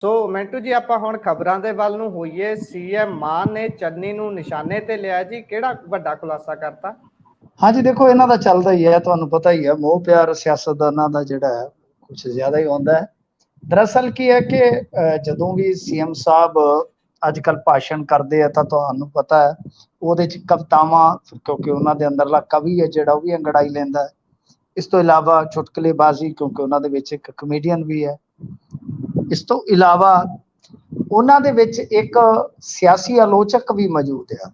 ਸੋ ਮਿੰਟੂ ਜੀ ਆਪਾਂ ਹੁਣ ਖਬਰਾਂ ਦੇ ਵੱਲ ਨੂੰ ਹੋਈਏ। ਸੀਐਮ ਮਾਨ ਨੇ ਚੰਨੀ ਨੂੰ ਨਿਸ਼ਾਨੇ ਤੇ ਲਿਆ ਜੀ, ਕਿਹੜਾ ਵੱਡਾ ਖੁਲਾਸਾ ਕਰਤਾ? हाँ जी, देखो इन्हों का चलता ही है, तुहानू पता ही है मोह प्यार सियासतदानों का जिहड़ा है कुछ ज्यादा ही होंदा है। दरअसल की है कि जदों भी सीएम साहब अजकल भाषण करते हैं तो तुहानू पता है ਉਹਦੇ ਚ ਕਵਿਤਾਵਾਂ, क्योंकि उन्होंने अंदरला कवि है जिहड़ा वो भी अंगड़ाई लैंदा है। इस तो इलावा चुटकलेबाजी, क्योंकि उन्होंने विच एक कमेडियन भी है। इस तो इलावा उन्होंने विच एक सियासी आलोचक भी मौजूद है।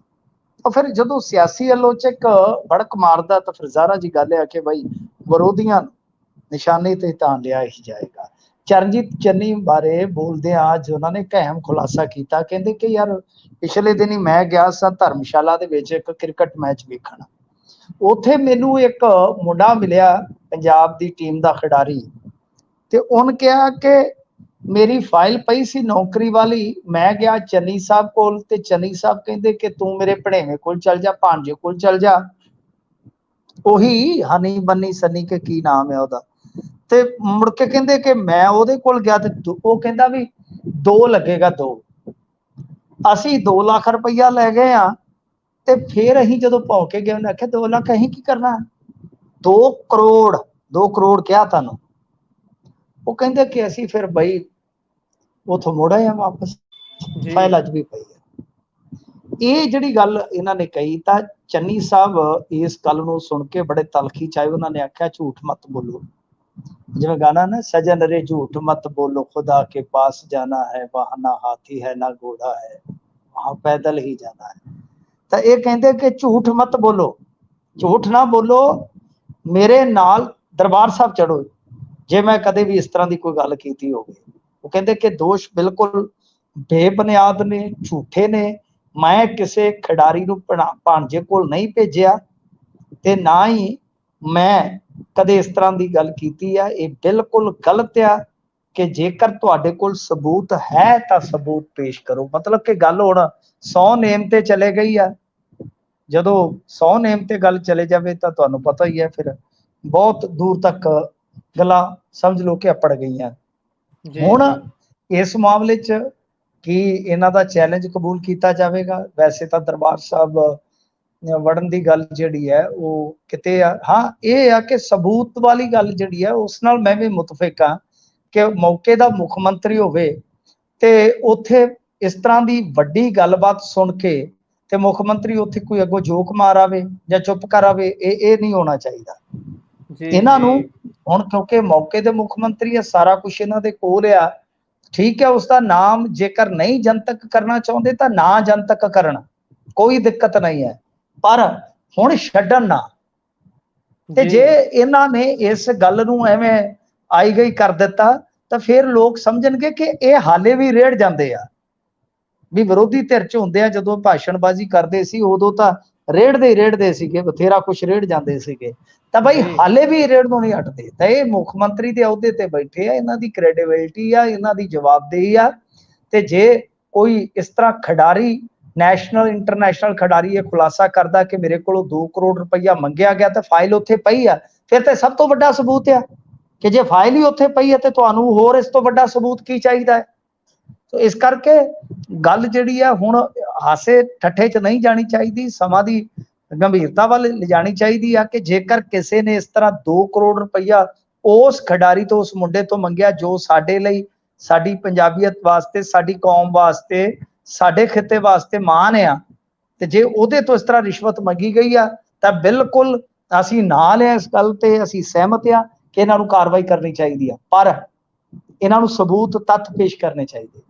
तो फिर जो सियासी आलोचक भड़क मारदा तो फिर ज़ाहिर जी गल है कि भाई विरोधियां निशाने ते तां लिया ही जाएगा। चरणजीत चन्नी बारे बोलदे आज उन्होंने एक अहम खुलासा किया, कहते कि यार पिछले दिन ही मैं गया सा धर्मशाला दे विच एक क्रिकेट मैच वेखण। उत्थे मैनू एक मुंडा मिलिया पंजाब दी टीम दा खिडारी, ते उन्हें कहा कि मेरी फाइल पई सी नौकरी वाली, मैं गया चन्नी साहब कोल ते चन्नी साहब कहंदे कि तू मेरे भणेवे कोल चल जा, भांजे कोल चल जा, ओही हनी बन्नी सनी के की नाम है ओदा। ते मुड़ के कहंदे कि मैं ओदे कोल गया ते ओ कहंदा भी 2 लगेगा 2। असी 2 लाख रुपया लै गए आ ते फिर अहीं जदों भौंके गए उन्हें आख्या 2 लाख अहीं की करना? 2 करोड़ 2 करोड़ क्या तुहानू? वो कहंदे कि असी फिर बई उथों मुड़ आए वापस, फाइल अज भी पई है। ये जिहड़ी गल इन्हां ने कही तां चन्नी साहब इस गल नूं सुन के बड़े तलखी च आए। उन्होंने आख्या झूठ मत बोलो, जिवें गाना ना सजन रे झूठ मत बोलो, खुदा के पास जाना है, वहां ना हाथी है ना घोड़ा है, वहां पैदल ही जाना है। तो ये कहते कि झूठ मत बोलो, झूठ ना बोलो, मेरे नाल दरबार साहब चढ़ो जे मैं कदे भी इस तरह की कोई गल कीती होवे। वो कहते कि दोष बिल्कुल बेबुनियाद ने, झूठे ने। मैं किसी खिडारी नूं भांजे कोल नहीं भेजिया ते ना ही मैं कदे इस तरह की गल कीती है। ये बिल्कुल गलत है कि जेकर तुहाडे कोल सबूत है तो सबूत पेश करो। मतलब कि गल हुण 100 नेम ते चले गई है। जदों 100 नेम ते गल चले जाए तो तुहानू पता ही है फिर बहुत दूर तक गल्लां समझ लो कि अपड़ गई। हुण इस मामले च की इन्हां दा चैलेंज कबूल किया जाएगा? वैसे तो दरबार साहब वड़न की गल जिहड़ी है वो किते आ। हाँ ये है कि सबूत वाली गल जिहड़ी है उस नाल मैं भी मुतफिक हाँ कि मौके दा मुख मंत्री होवे ते उत्थे इस तरह की वड्डी गलबात सुन के ते मुख मंत्री उत्थे कोई अगों जोक मार आवे या चुप कर आवे, ये नहीं होना चाहिए। इन्हां नूं हुण क्योंकि मौके दे मुख मंत्री है, सारा कुछ इन्हां दे कोल आ, ठीक है। उसका नाम जेकर नहीं जनतक करना चाहते तो ना जनतक करन, कोई दिक्कत नहीं है, पर हुण छड्डण ना। ते जे इन्हां ने इस गल नूं एवें आई गई कर दिता तो फिर लोग समझणगे कि ये हाले भी रेड़ जाते आ भी विरोधी धिर च हुंदे आ जदों भाषणबाजी करते सी उदों तां रेड़दे सीगे, बथेरा कुछ रेड़ जाते सीगे। तो भाई हाले भी रेड़ तो नहीं हटते। तो ये मुख मंत्री के अहुदे ते बैठे आ, इन्हां दी क्रेडिबिलिटी आ, इन्हां दी जवाबदेही आ। ते जे कोई इस तरह खिडारी नैशनल इंटरनैशनल खिडारी ये खुलासा करता कि मेरे को 2 करोड़ रुपया मंगया गया तो फाइल उत्थे पई आ, फिर तो सब तो वड्डा सबूत है कि जे फाइल ही उत्थे पई है तो तुहानू होर इस तो वड्डा सबूत की चाहिदा है। तो इस करके गल जिहड़ी है हुण हासे ठट्ठे च नहीं जानी चाहिए, समां दी गंभीरता वाल ले जानी चाहिए कि जेकर किसी ने इस तरह 2 करोड़ रुपया उस खिडारी तो उस मुंडे तो मंगया जो साडे लई, साडी पंजाबीयत वास्ते, साडी कौम वास्ते, साडे खिते वास्ते मान आ, ते जे उहदे तो इस तरह रिश्वत मंगी गई आ तां बिल्कुल असीं नाल आ इस गल ते, असीं सहमत आ कि इन्हां नूं कार्रवाई करनी चाहिए, पर इन्हां नूं सबूत तत्थ पेश करने चाहिए।